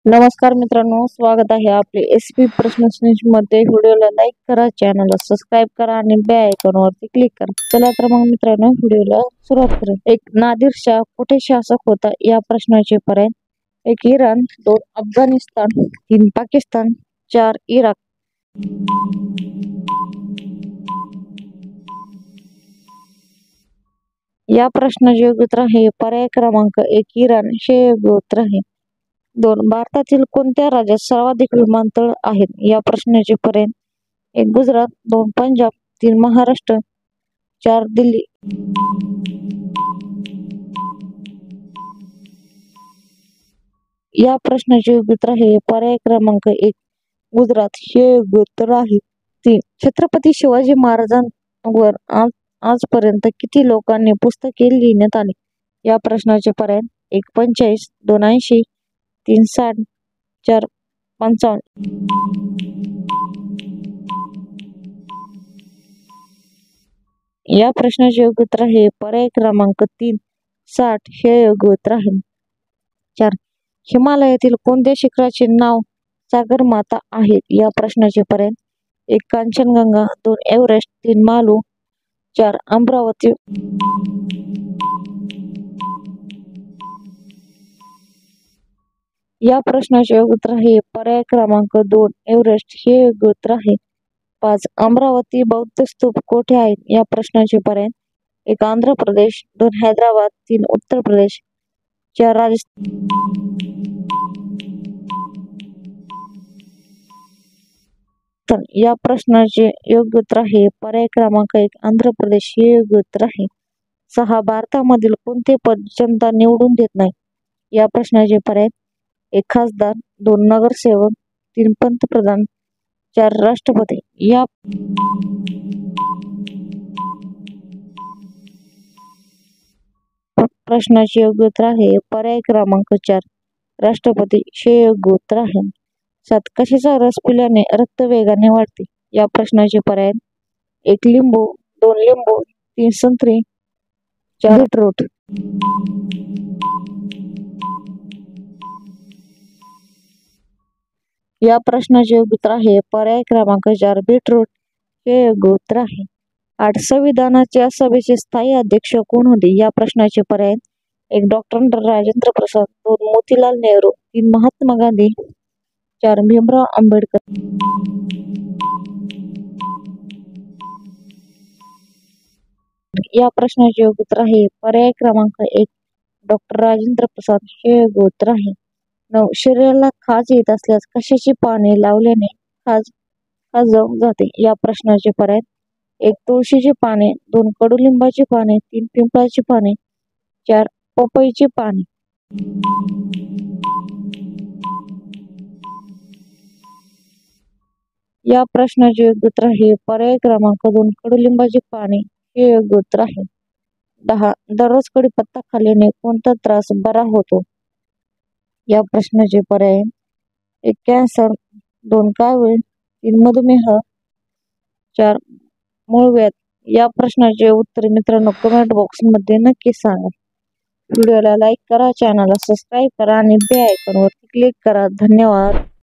नमस्कार मित्रांनो, स्वागत आहे आपले एसपी प्रश्नोत्तरी मध्ये। व्हिडिओला लाईक करा, चॅनलला सबस्क्राइब करा आणि बेल आयकॉनवरती क्लिक करा। चला तर मग मित्रांनो, व्हिडिओला सुरुवात करू। एक नादिरशाह कुठे शासक होता या प्रश्नाचे पर्याय: 1 इराण, 2 अफगाणिस्तान, 3 पाकिस्तान, 4 इराक। या प्रश्नाचे योग्य उत्तर आहे पर्याय क्रमांक 1 इराण हे योग्य उत्तर आहे। 2 भारतातील कोणत्या राज्यात सर्वाधिक विमानतळ आहेत या प्रश्नाचे पर्याय: 1 गुजरात, 2 पंजाब, 3 महाराष्ट्र, 4 दिल्ली। या प्रश्नाचे योग्य उत्तर आहे पर्याय क्रमांक 1 गुजरात हे योग्य उत्तर आहे। 3 छत्रपती शिवाजी महाराजांवर आजपर्यंत किती लोकांनी पुस्तके लिहिण्यात आली या प्रश्नाचे पर्याय: 1 45, 2 80, 3 60, 4 55। या प्रश्नाचे योग्य उत्तर आहे पर्याय क्रमांक 3 60 हे योग्य उत्तर आहे। 4 हिमालयातील कोणत्या शिखराचे नाव सागरमाता आहे या प्रश्नाचे पर्याय: 1 कांचनगंगा, 2 एव्हरेस्ट, 3 मालू, 4 अमरावती। या प्रश्नाचे योग्य उत्तर आहे पर्याय क्रमांक 2 एव्हरेस्ट हे योग्य उत्तर आहे। 5 अमरावती बौद्ध स्तूप कोठे आहेत या प्रश्नाचे पर्याय: 1 आंध्र प्रदेश, 2 हैदराबाद, 3 उत्तर प्रदेश, 4 राजस्थान। या प्रश्नाचे योग्य उत्तर आहे पर्याय क्रमांक 1 आंध्र प्रदेश हे योग्य उत्तर आहे। 6 भारतामधील कोणते पद जनता निवडून देत नाही या प्रश्नाचे पर्याय: 1 खासदार, 2 नगरसेवक, 3 पंतप्रधान, 4 राष्ट्रपती। या प्रश्नाचे योग्य उत्तर आहे पर्याय क्रमांक 4 राष्ट्रपती हे योग्य उत्तर आहे। 7 कशाचा रस पिल्याने रक्त वेगाने वाढते या प्रश्नाचे पर्याय: 1 लिंबू, 2 लिंबू, 3 संत्री, 4 बीटरूट। या प्रश्नाचे योग्य उत्तर आहे पर्याय क्रमांक 4 बीटरूट हे योग्य उत्तर आहे। 8 संविधानाच्या सभेचे स्थायी अध्यक्ष कोण होते या प्रश्नाचे पर्याय: 1 डॉक्टर राजेंद्र प्रसाद, 2 मोतीलाल नेहरू, 3 महात्मा गांधी, 4 भीमराव आंबेडकर। या प्रश्नाचे योग्य उत्तर आहे पर्याय क्रमांक 1 डॉक्टर राजेंद्र प्रसाद हे योग्य उत्तर आहे। 9 शरीराला खाज येत असल्यास कशाची पाने लावल्याने खाज जाते या प्रश्नाचे पर्याय: 1 तुळशीची पाने, 2 कडुलिंबाची पाने, 3 पिंपळाची पाने, 4 पपईची पाने। या प्रश्नाचे योग्य उत्तर आहे पर्याय क्रमांक 2 कडुलिंबाची पाने हे योग्य उत्तर आहे। 10 दररोज कढीपत्ता खाल्ल्याने कोणता त्रास बरा होतो या प्रश्नाचे पर्याय: 1 कॅन्सर, 2 कावीळ, 3 मधुमेह, 4 मूळव्याध। या प्रश्नाचे उत्तर मित्रांनो कमेंट बॉक्स मध्ये नक्की सांगा। व्हिडिओला लाईक करा, चॅनलला सबस्क्राइब करा आणि बेल आयकॉनवर क्लिक करा। धन्यवाद।